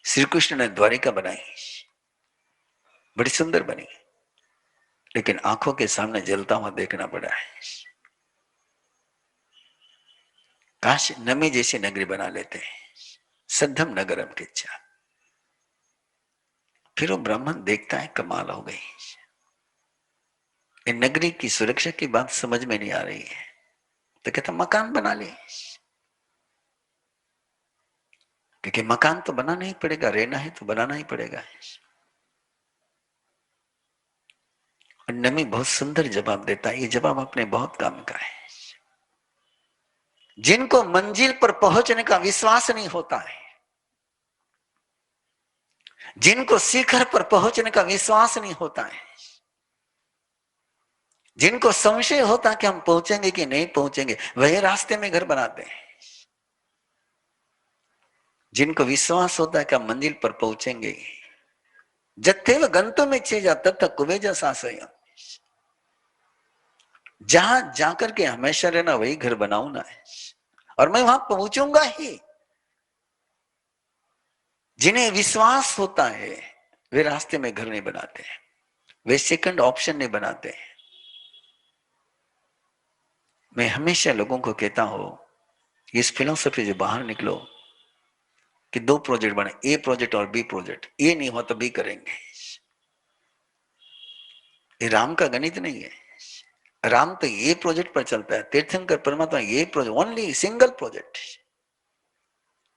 श्री कृष्ण ने द्वारिका बनाई, बड़ी सुंदर बनी, लेकिन आंखों के सामने जलता हुआ देखना पड़ा है। काश नमी जैसी नगरी बना लेते हैं, सद्धम नगरम की इच्छा। फिर वो ब्राह्मण देखता है, कमाल हो गई, इन नगरी की सुरक्षा की बात समझ में नहीं आ रही है, तो कहता मकान बना ले, क्योंकि मकान तो बनाना ही पड़ेगा, रहना है तो बनाना ही पड़ेगा। और नमी बहुत सुंदर जवाब देता है, ये जवाब अपने बहुत काम का है। जिनको मंजिल पर पहुंचने का विश्वास नहीं होता है, जिनको शिखर पर पहुंचने का विश्वास नहीं होता है, जिनको संशय होता है कि हम पहुंचेंगे कि नहीं पहुंचेंगे, वही रास्ते में घर बनाते हैं। जिनको विश्वास होता है कि हम मंजिल पर पहुंचेंगे, जत्थे व गंतुम इच्छेजा तब तक कुबेजा सासय, जहां जाकर के हमेशा रहना वही घर बनाऊ ना है, और मैं वहां पहुंचूंगा ही। जिन्हें विश्वास होता है वे रास्ते में घर नहीं बनाते, वे सेकंड ऑप्शन नहीं बनाते। मैं हमेशा लोगों को कहता हूं, इस फिलोसफी से बाहर निकलो कि दो प्रोजेक्ट बने, ए प्रोजेक्ट और बी प्रोजेक्ट। ए नहीं हुआ तो बी करेंगे। ये राम का गणित नहीं है। राम तो ये प्रोजेक्ट पर चलता है, तीर्थंकर परमात्मा ये प्रोजेक्ट, ओनली सिंगल प्रोजेक्ट,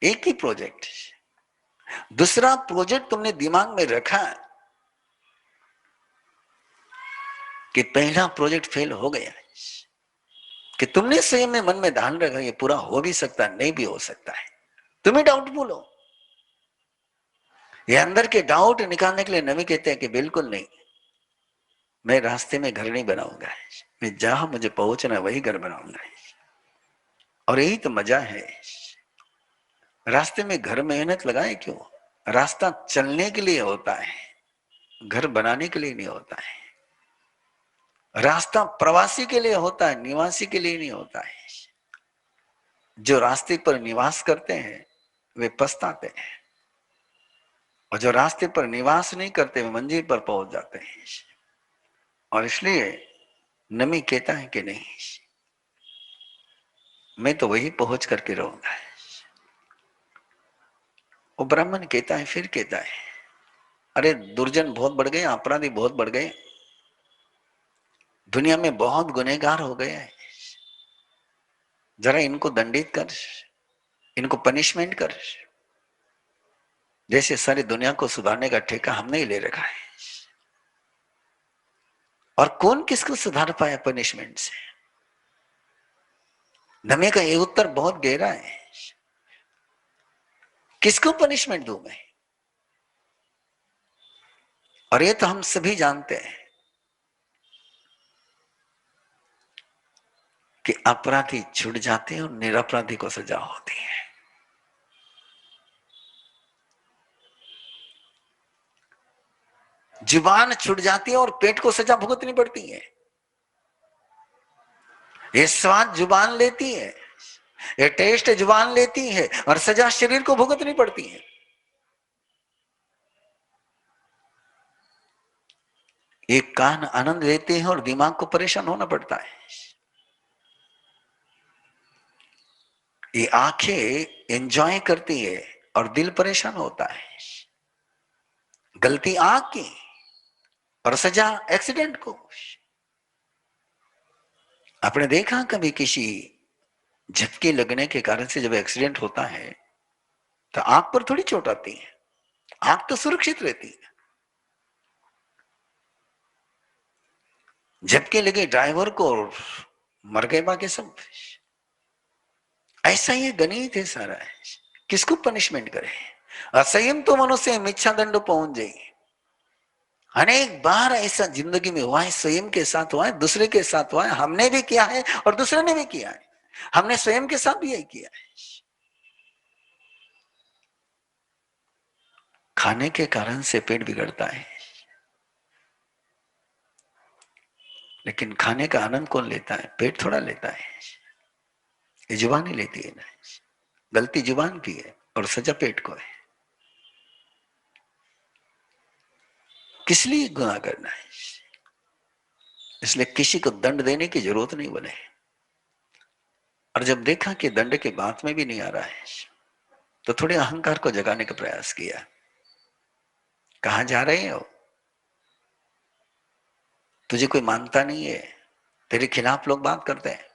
एक ही प्रोजेक्ट। दूसरा प्रोजेक्ट तुमने दिमाग में रखा कि पहला प्रोजेक्ट फेल हो गया, कि तुमने स्वयं में मन में ध्यान रखा ये पूरा हो भी सकता है, नहीं भी हो सकता है, तुम्हें डाउटफुल हो। ये अंदर के डाउट निकालने के लिए नबी कहते हैं कि बिल्कुल नहीं, मैं रास्ते में घर नहीं बनाऊंगा, मैं जहां मुझे पहुंचना है वही घर बनाऊंगा। और यही तो मजा है। रास्ते में घर मेहनत लगाए क्यों? रास्ता चलने के लिए होता है, घर बनाने के लिए नहीं होता है। रास्ता प्रवासी के लिए होता है, निवासी के लिए नहीं होता है। जो रास्ते पर निवास करते हैं वे पछताते हैं, और जो रास्ते पर निवास नहीं करते वे मंजिल पर पहुंच जाते हैं। और इसलिए नमी कहता है कि नहीं, मैं तो वही पहुंच करके रहूंगा। वो ब्राह्मण कहता है, फिर कहता है, अरे दुर्जन बहुत बढ़ गए, अपराधी बहुत बढ़ गए, दुनिया में बहुत गुनहगार हो गए हैं, जरा इनको दंडित कर, इनको पनिशमेंट कर। जैसे सारी दुनिया को सुधारने का ठेका हमने ही ले रखा है, और कौन किसको सुधार पाया पनिशमेंट से? नमे का ये उत्तर बहुत गहरा है, किसको पनिशमेंट दूं मैं? और ये तो हम सभी जानते हैं कि अपराधी छूट जाते हैं और निरपराधी को सजा होती है। जुबान छूट जाती है और पेट को सजा भुगतनी पड़ती है। ये स्वाद जुबान लेती है, ये टेस्ट जुबान लेती है, और सजा शरीर को भुगतनी पड़ती है। एक कान आनंद लेते हैं और दिमाग को परेशान होना पड़ता है। ये आंखें एंजॉय करती है और दिल परेशान होता है। गलती आंख की और सजा एक्सीडेंट को। आपने देखा कभी किसी झटके लगने के कारण से जब एक्सीडेंट होता है तो आंख पर थोड़ी चोट आती है, आंख तो सुरक्षित रहती है। झटके लगे ड्राइवर को और मर गए बाकी सब। ऐसा ही गणित है सारा है। किसको पनिशमेंट करे? असंयम तो मनुष्य मिच्छा दंड पहुंच जाए। अनेक बार ऐसा जिंदगी में हुआ है, स्वयं के साथ हुआ है, दूसरे के साथ हुआ है, हमने भी किया है और दूसरे ने भी किया है, हमने स्वयं के साथ भी यही किया है। खाने के कारण से पेट बिगड़ता है, लेकिन खाने का आनंद कौन लेता है? पेट थोड़ा लेता है, ये जुबान ही लेती है ना। गलती जुबान की है और सजा पेट को है। किस लिए गुनाह करना है? इसलिए किसी को दंड देने की जरूरत नहीं बने। और जब देखा कि दंड की बात में भी नहीं आ रहा है, तो थोड़े अहंकार को जगाने का प्रयास किया। कहां जा रहे हो? तुझे कोई मानता नहीं है, तेरे खिलाफ लोग बात करते हैं,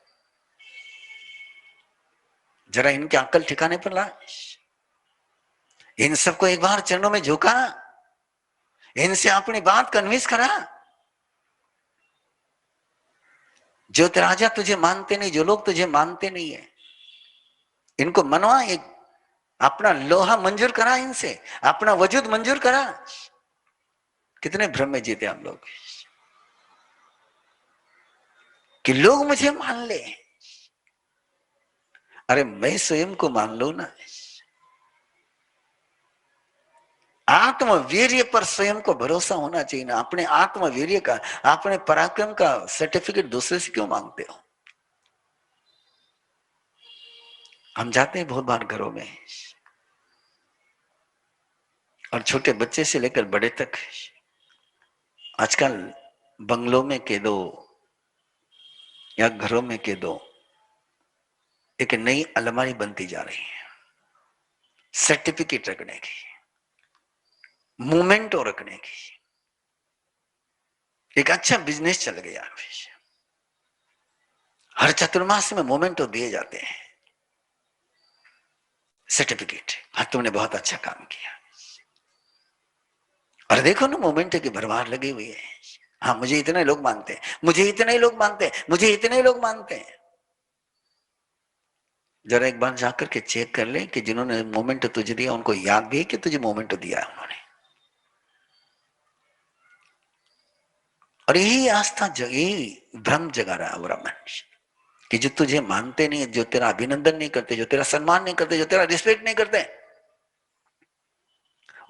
जरा इनकी अक्ल ठिकाने पर ला। इन सबको एक बार चरणों में झुका, इनसे अपनी बात कन्विंस करा। जो राजा तुझे मानते नहीं, जो लोग तुझे मानते नहीं है, इनको मनवा, एक अपना लोहा मंजूर करा, इनसे अपना वजूद मंजूर करा। कितने भ्रम में जीते हम लोग कि लोग मुझे मान ले। अरे मैं स्वयं को मान लो ना। आत्मवीर्य पर स्वयं को भरोसा होना चाहिए ना। अपने आत्मवीर्य का, अपने पराक्रम का सर्टिफिकेट दूसरे से क्यों मांगते हो? हम जाते हैं बहुत बार घरों में, और छोटे बच्चे से लेकर बड़े तक आजकल बंगलों में कह दो या घरों में कह दो, एक नई अलमारी बनती जा रही है सर्टिफिकेट रखने की, मोमेंटो रखने की। एक अच्छा बिजनेस चल गया। हर चतुर्मास में मोमेंटो दिए जाते हैं, सर्टिफिकेट। हाँ, तुमने बहुत अच्छा काम किया। और देखो ना, मोमेंटो की भरमार लगी हुई है। हाँ, मुझे इतने लोग मानते हैं, मुझे इतने लोग मानते हैं, मुझे इतने लोग मानते हैं। जरा एक बार जाकर के चेक कर ले कि जिन्होंने मोमेंटो तुझे दिया उनको याद भी है कि तुझे मोमेंटो दिया है उन्होंने। और यही आस्था यही भ्रम जगा रहा है ब्राह्मण कि जो तुझे मानते नहीं, जो तेरा अभिनंदन नहीं करते, जो तेरा सम्मान नहीं करते, जो तेरा रिस्पेक्ट नहीं करते,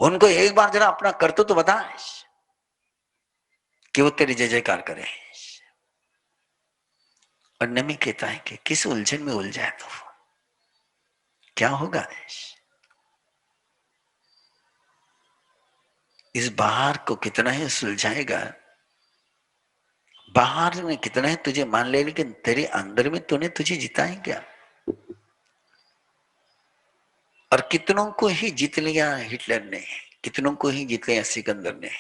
उनको एक बार जरा अपना कर्तव्य तो बता कि वो तेरी जय जयकार करे। और नमी कहता है कि किस उलझन में उलझा है तो क्या होगा? इस बाहर को कितना ही सुलझाएगा, बाहर में कितना ही तुझे मान ले, लेकिन तेरे अंदर में तूने तुझे जीता है क्या? और कितनों को ही जीत लिया हिटलर ने, कितनों को ही जीत लिया सिकंदर ने,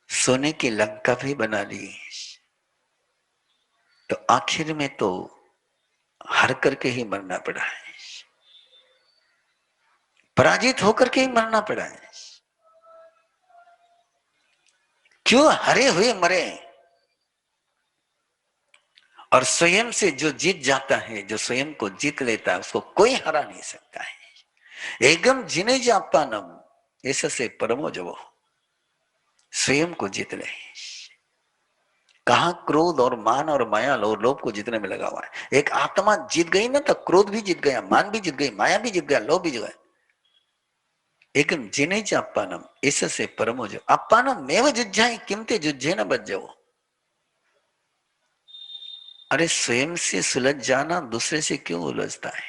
सोने की लंका भी बना ली, तो आखिर में तो हार करके ही मरना पड़ा है, पराजित होकर के ही मरना पड़ा है। क्यों हरे हुए मरे? और स्वयं से जो जीत जाता है, जो स्वयं को जीत लेता है, उसको कोई हरा नहीं सकता है। एकम जिने जापानम ऐसा से परमो जवो, स्वयं को जीत ले। कहा क्रोध और मान और माया और लोभ को जीतने में लगा हुआ है। एक आत्मा जीत गई ना, तो क्रोध भी जीत गया, मान भी जीत गई, माया भी जीत गया, लोभ भी जीत गया। एकम जिने जापानम ऐसा से परमो जवो, अपानम मेव जुज्जाई किमते जुज्जे न बच जाओ। अरे स्वयं से सुलझ जाना, दूसरे से क्यों उलझता है?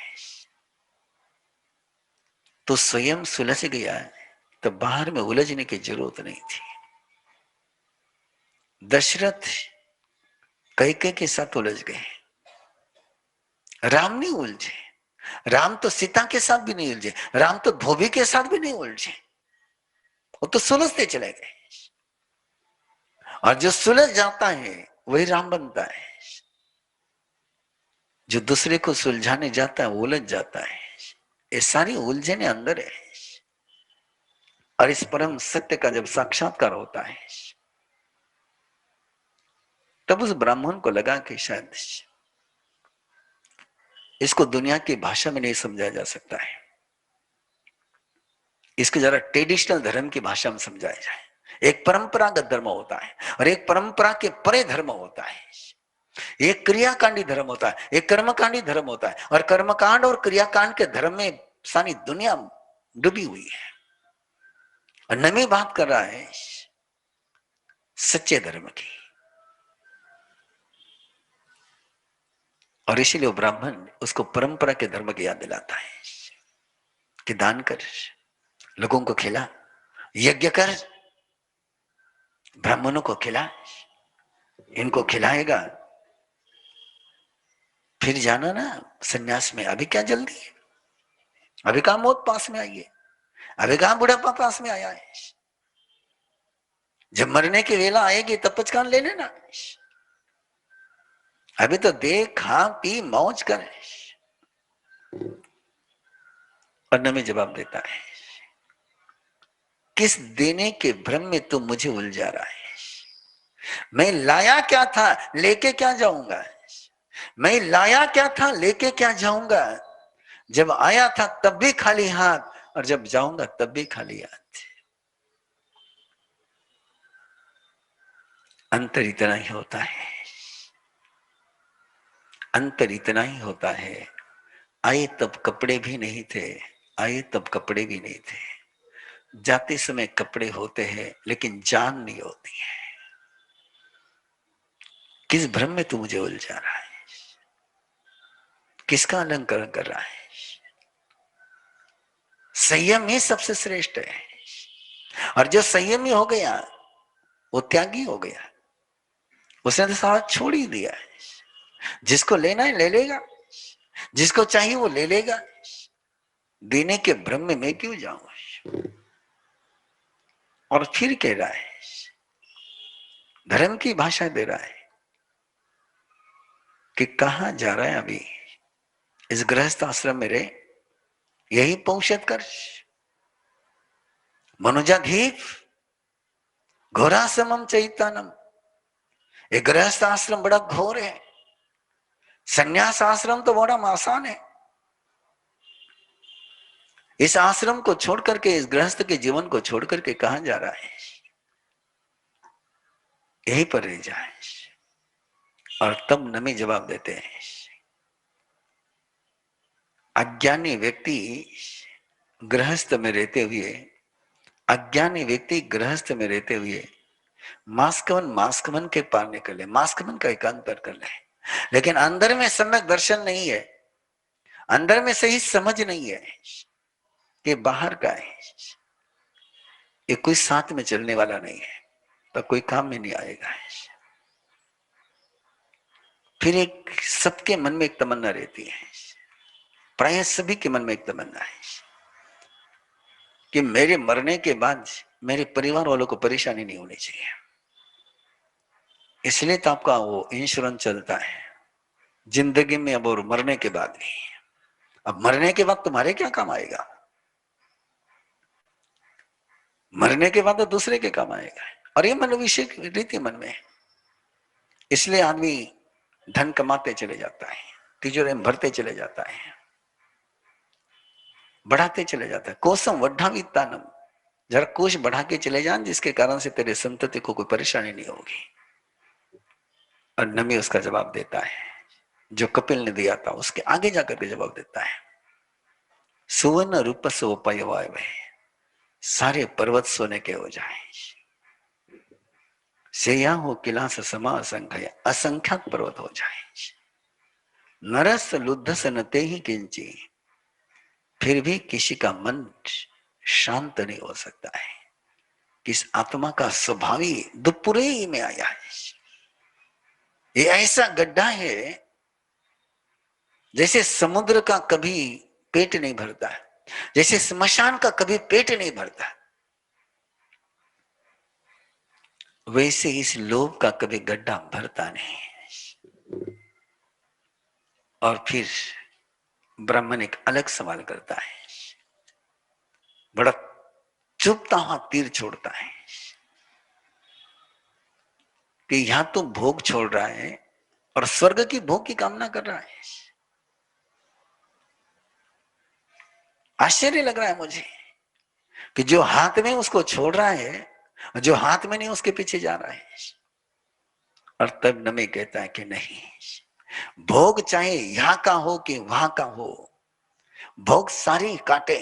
तो स्वयं सुलझ गया है, तो बाहर में उलझने की जरूरत नहीं थी। दशरथ कैकेयी के साथ उलझ गए, राम नहीं उलझे। राम तो सीता के साथ भी नहीं उलझे, राम तो धोबी के साथ भी नहीं उलझे, वो तो सुलझते चले गए। और जो सुलझ जाता है वही राम बनता है। जो दूसरे को सुलझाने जाता है वो उलझ जाता है। ये सारी उलझने अंदर है। और इस परम सत्य का जब साक्षात्कार होता है, तब उस ब्राह्मण को लगा कि शायद इसको दुनिया की भाषा में नहीं समझाया जा सकता है, इसको जरा ट्रेडिशनल धर्म की भाषा में समझाया जाए। एक परंपरागत धर्म होता है और एक परंपरा के परे धर्म होता है। एक क्रियाकांडी धर्म होता है, एक कर्मकांडी धर्म होता है। और कर्मकांड और क्रियाकांड के धर्म में सारी दुनिया डूबी हुई है। और नमी बात कर रहा है सच्चे धर्म की। और इसीलिए वो ब्राह्मण उसको परंपरा के धर्म की याद दिलाता है कि दान कर, लोगों को खिला, यज्ञ कर, ब्राह्मणों को खिला, इनको खिलाएगा, फिर जाना ना सन्यास में। अभी क्या जल्दी है, अभी कहां मौत पास में आई है, अभी कहां बुढ़ापा पास में आया है। जब मरने की वेला आएगी तब पचकान ले लेना। अभी तो देख, खा पी मौज कर। और नमी जवाब देता है, किस देने के भ्रम में तू मुझे उलझा रहा है। मैं लाया क्या था, लेके क्या जाऊंगा। मैं लाया क्या था, लेके क्या जाऊंगा। जब आया था तब भी खाली हाथ, और जब जाऊंगा तब भी खाली हाथ। अंतर इतना ही होता है, अंतर इतना ही होता है। आए तब कपड़े भी नहीं थे, आए तब कपड़े भी नहीं थे। जाते समय कपड़े होते हैं लेकिन जान नहीं होती है। किस भ्रम में तू मुझे उलझा रहा है, किसका अलंकरण कर रहा है। संयम ही सबसे श्रेष्ठ है, और जो संयमी हो गया वो त्यागी हो गया। उसने तो सारा छोड़ ही दिया है। जिसको लेना है ले लेगा, जिसको चाहिए वो ले लेगा। देने के भ्रम में मैं क्यों जाऊं। और फिर कह रहा है, धर्म की भाषा दे रहा है कि कहां जा रहा है अभी, इस गृहस्थ आश्रम में रहे, यही पौषद कर। मनुजा घीव घोरा समम चैतानम। ये गृहस्थ आश्रम बड़ा घोर है, संन्यास आश्रम तो बड़ा आसान है। इस आश्रम को छोड़ करके, इस गृहस्थ के जीवन को छोड़ करके कहां जा रहा है, यहीं पर रह जाए। और तब नमी जवाब देते हैं, अज्ञानी व्यक्ति गृहस्थ में रहते हुए, अज्ञानी व्यक्ति गृहस्थ में रहते हुए मास्कमन के पार निकले, मास्कमन का एकांतर कर ले, लेकिन अंदर में सम्यक दर्शन नहीं है, अंदर में सही समझ नहीं है कि बाहर का है। ये कोई साथ में चलने वाला नहीं है, तो कोई काम में नहीं आएगा। फिर एक सबके मन में एक तमन्ना रहती है, प्राय सभी के मन में एक तमन्ना है कि मेरे मरने के बाद मेरे परिवार वालों को परेशानी नहीं होनी चाहिए। इसलिए तो आपका वो इंश्योरेंस चलता है जिंदगी में अब और मरने के बाद भी। अब मरने के बाद तुम्हारे क्या काम आएगा, मरने के बाद तो दूसरे के काम आएगा। और ये मनोविषय रीति मन में है। इसलिए आदमी धन कमाते चले जाता है, तिजोरी में भरते चले जाता है, बढ़ाते चले जाता है। कोसम वड्ढावितानम, जरा कोश बढ़ा के चले जान, जिसके कारण से तेरे संतति को कोई परेशानी नहीं होगी। और नमी उसका जवाब देता है, जो कपिल ने दिया था उसके आगे जाकर के जवाब देता है, सुवर्ण रूप से उपाय सारे पर्वत सोने के हो जाए। सेया हो किला से समा असंख्य, असंख्यक पर्वत हो जाए। नरस लुद्धस नते ही किंची, फिर भी किसी का मन शांत नहीं हो सकता है। किस आत्मा का स्वभाव ही दुपुरे में आया है। ये ऐसा गड्ढा है जैसे समुद्र का कभी पेट नहीं भरता, जैसे स्मशान का कभी पेट नहीं भरता, वैसे इस लोभ का कभी गड्ढा भरता नहीं। और फिर ब्राह्मण एक अलग सवाल करता है, बड़ा चुभता हुआ तीर छोड़ता है कि यहां तो भोग छोड़ रहा है और स्वर्ग की भोग की कामना कर रहा है। आश्चर्य लग रहा है मुझे कि जो हाथ में उसको छोड़ रहा है, जो हाथ में नहीं उसके पीछे जा रहा है। और तब नमी कहता है कि नहीं, भोग चाहे यहां का हो कि वहां का हो, भोग सारी काटे,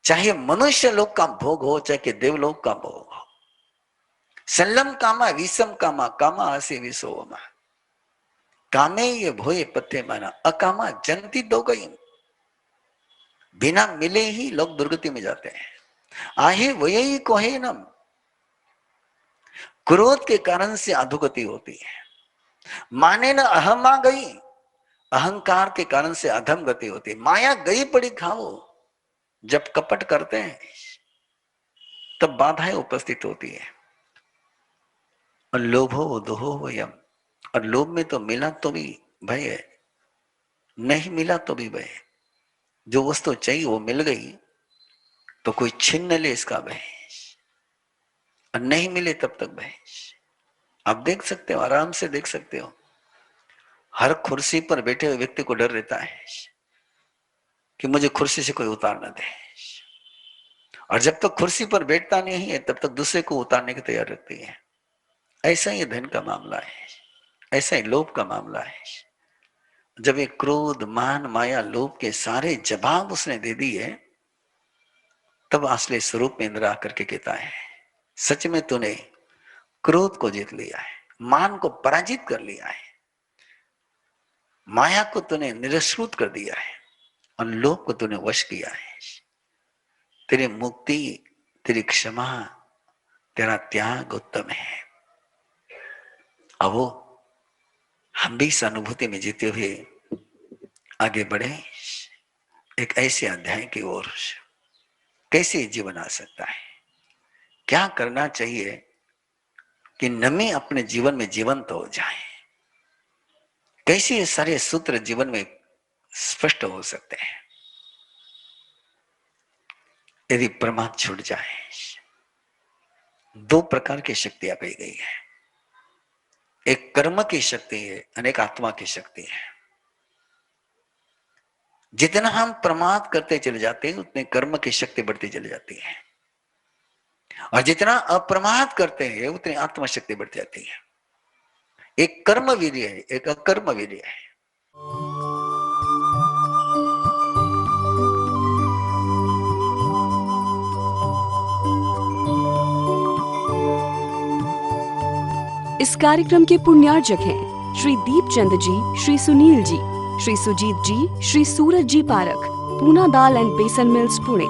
चाहे मनुष्य लोक का भोग हो चाहे देवलोक का भोग हो। सल्लम कामा विषम कामा कामा असे विसोमा, कामे ये भोए पत्ते माना अकामा जनती दो गई। बिना मिले ही लोग दुर्गति में जाते हैं, आहे वही कोहे न। क्रोध के कारण से अधोगति होती है। माने न अहम आ गई, अहंकार के कारण से अधम गति होती है। माया गई पड़ी खाओ। जब कपट करते हैं तब बाधाएं उपस्थित होती है। और लोभो दोहो यम, और लोभ में तो मिला तो भी भय है, नहीं मिला तो भी भय है। जो वस्तु चाहिए वो मिल गई तो कोई छीन न ले इसका भय, और नहीं मिले तब तक भय। आप देख सकते हो, आराम से देख सकते हो, हर कुर्सी पर बैठे हुए व्यक्ति को डर रहता है कि मुझे कुर्सी से कोई उतार न दे। और जब तक कुर्सी पर बैठता नहीं है तब तक दूसरे को उतारने की तैयार रहती है। ऐसा ही धन का मामला है, ऐसा ही लोभ का मामला है। जब ये क्रोध मान माया लोभ के सारे जवाब उसने दे दिए, तब असली स्वरूप में इंद्र आकर के कहता है सच में तूने क्रोध को जीत लिया है, मान को पराजित कर लिया है, माया को तूने निरश्रुत कर दिया है, और लोभ को तूने वश किया है। तेरी मुक्ति, तेरी क्षमा, तेरा त्याग उत्तम है। अब वो हम भी इस अनुभूति में जीते हुए आगे बढ़े एक ऐसे अध्याय की ओर। कैसे जीवन आ सकता है, क्या करना चाहिए कि नमी अपने जीवन में जीवंत हो जाए, कैसे ये सारे सूत्र जीवन में स्पष्ट हो सकते हैं। यदि प्रमाद छूट जाए, दो प्रकार की शक्तियां पाई गई है, एक कर्म की शक्ति है, अनेक आत्मा की शक्ति है। जितना हम प्रमाद करते चले जाते हैं उतने कर्म की शक्ति बढ़ती चली जाती है, और जितना अप्रमाद करते हैं उतनी आत्मा शक्ति बढ़ती जाती है। एक कर्म वीर्य है, एक अकर्म वीर्य है। इस कार्यक्रम के पुण्यार्जक हैं श्री दीपचंद जी, श्री सुनील जी, श्री सुजीत जी, श्री सूरज जी पारख, पूना दाल एंड बेसन मिल्स, पुणे।